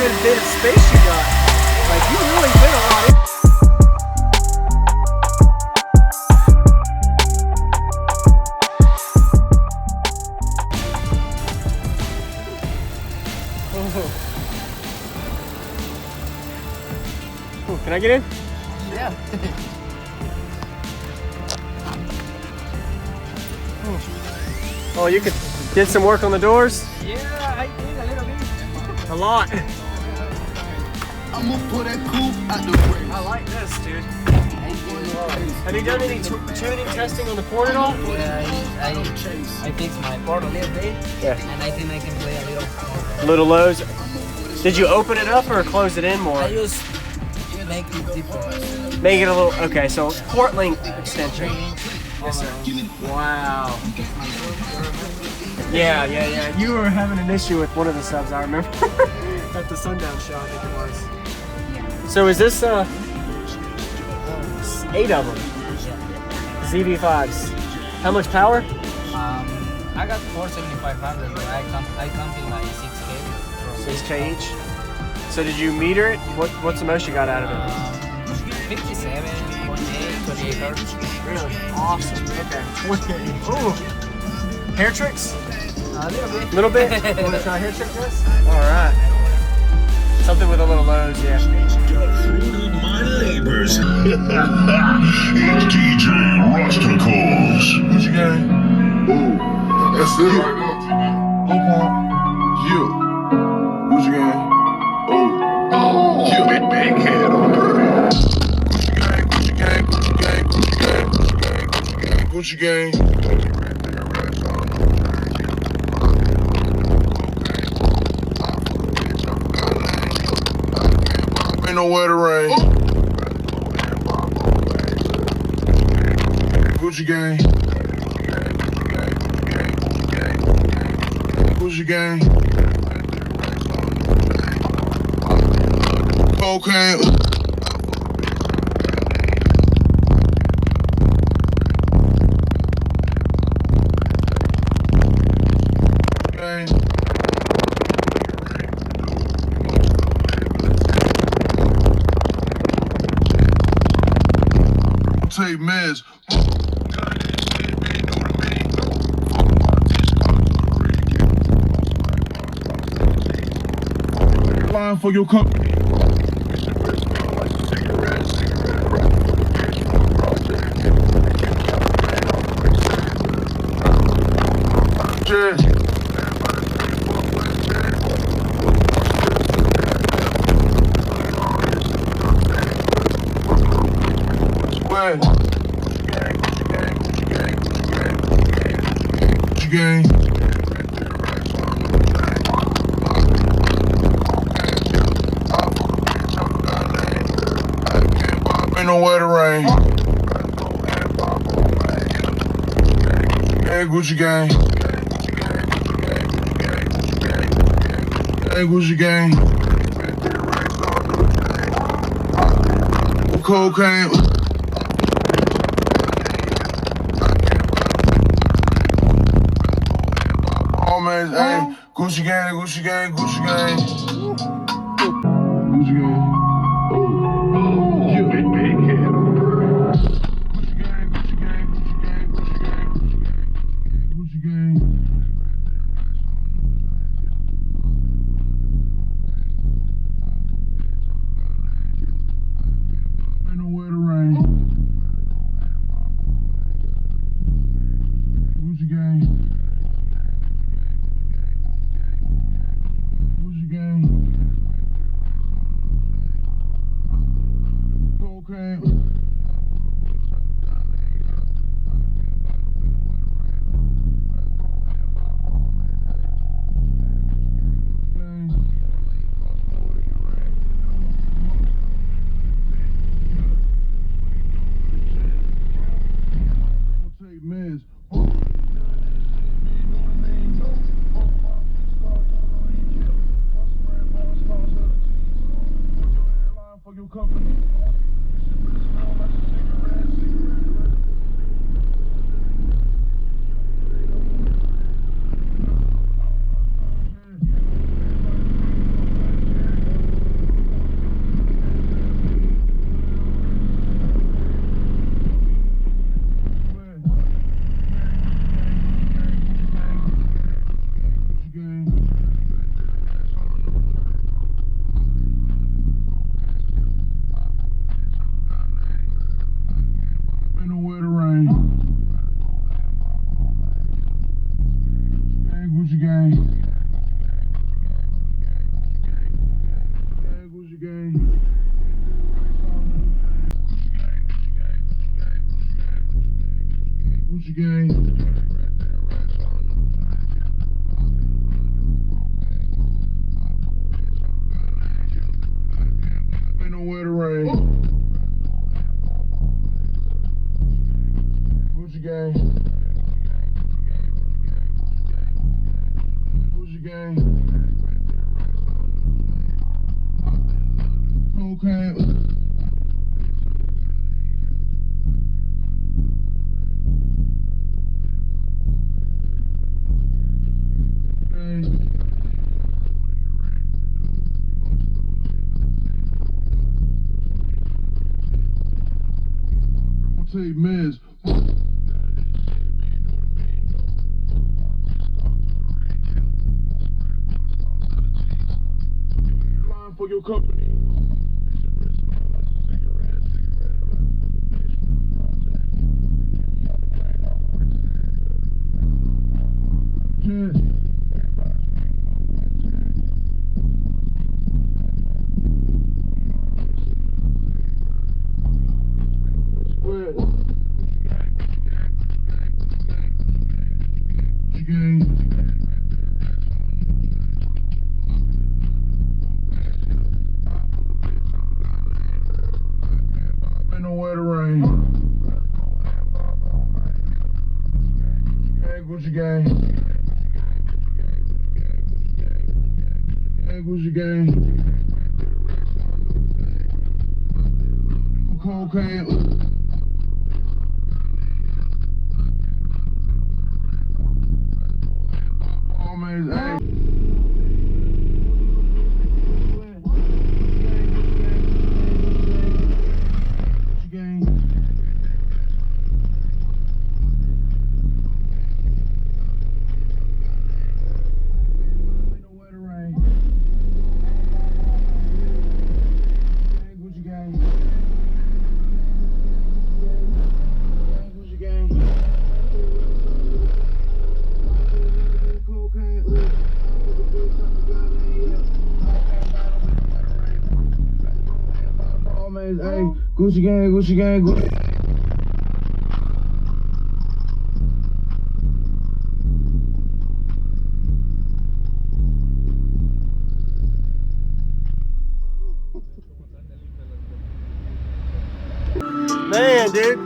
good bit of space you got. Like, you really fit a lot in. Oh, can I get in? Yeah. Oh, you could did some work on the doors? Yeah, I did a little bit. A lot. I'm gonna pull that coupe out the way. I like this, dude. Have you done any tuning testing on the port at all? Yeah, I fixed my port a little bit. Yeah. And I think I can play a little. Little lows. Did you open it up or close it in more? I just make it deeper. Make it a little, okay, so port length extension. Yes, sir. Wow. Yeah. You were having an issue with one of the subs, I remember. At the Sundown show, I think it was. So is this 8 of them? Yeah. ZV5s. How much power? I got 47500, but I count in like 6K. 6K each. So did you meter it? What's the most you got out of it? 57.8, 28 hertz. Really? Awesome. Okay. 28. Ooh. Hair tricks? A little bit. Little bit? You want to try hair trick this? Alright. Something with a little lows, yeah. My neighbors. It's DJ Ruckus. What you got? Ooh, that's it right now. Okay. You. What you got? Oh, you. Big head on Gucci gang, Gucci gang, Gucci gang, Gucci gang, Gucci gang, Gucci gang, Gucci gang. Ain't nowhere to rain. Gucci gang. Gucci gang. Cocaine. Take meds. Line for your cup. Gang. Ain't nowhere to rain. Hey, Gucci gang. Hey, Gucci gang. Cocaine. Hey, Gucci gang, Gucci gang, Gucci gang. Gucci gang. Oh, you big head. Gucci gang, Gucci gang, Gucci gang, Gucci gang, Gucci gang. Ain't nowhere to rain. Gucci gang. Gucci gang. Gucci gang. Ain't nowhere to rain. Gucci gang. Gucci gang. Okay. I'll tell you, man. Flying for your company. Ain't nowhere to rain. Hey, Gucci gang. Hey, Gucci gang. Cocaine. Oh man, hey. Hey, Gucci gang, Gucci gang, Gucci. Man, dude.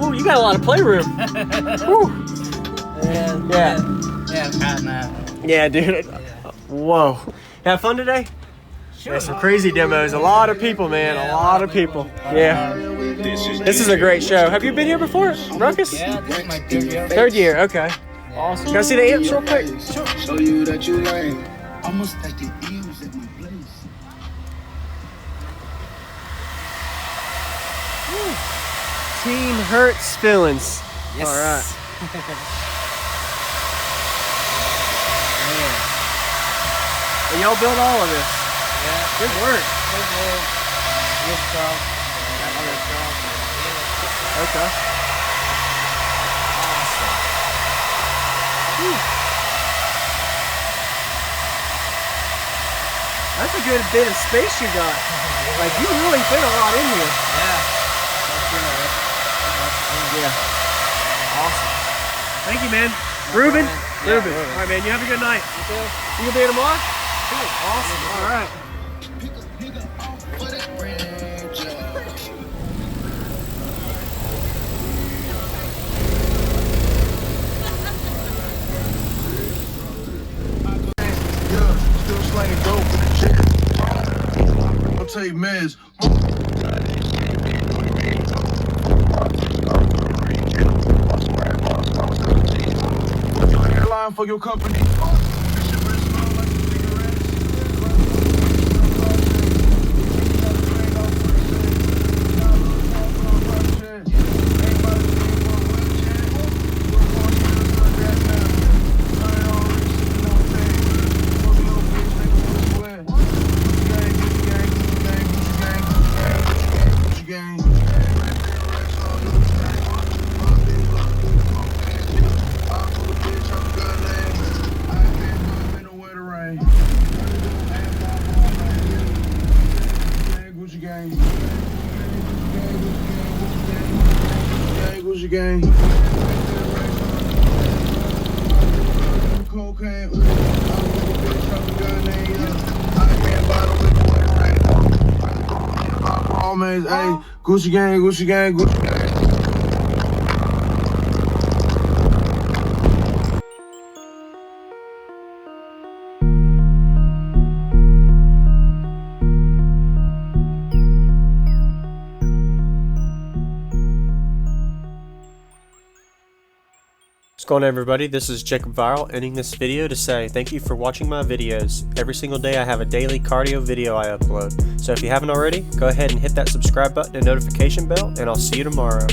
Ooh, you got a lot of playroom. Yeah, dude. Whoa. Have fun today? Yeah, some crazy demos. A lot of people, man. A lot of people. Yeah. This is a great show. Have you been here before, Ruckus? Yeah, this is my third year. Third year, okay. Awesome. Can I see the amps real quick? Sure. Show you that you lame. Almost like the ears at my place. 18 Hertz feelings. Yes. All right. And y'all built all of this. Yeah. Good work. Good stuff. Other stuff. Okay. Awesome. Whew. That's a good bit of space you got. Like, you really fit a lot in here. Yeah. Awesome. Thank you, man. Ruben? Yeah, Ruben. All right, man. You have a good night. You too. You gonna be here tomorrow? Cool. Awesome. All right. Still slanging dope for the chick. I'll tell you, man. Line for your company. Gucci gang. cocaine. All man, hey, Gucci gang, Gucci gang, Gucci gang. What's going on, everybody? This is Jacob Viral, ending this video to say thank you for watching my videos. Every single day I have a daily cardio video I upload. So if you haven't already, go ahead and hit that subscribe button and notification bell, and I'll see you tomorrow.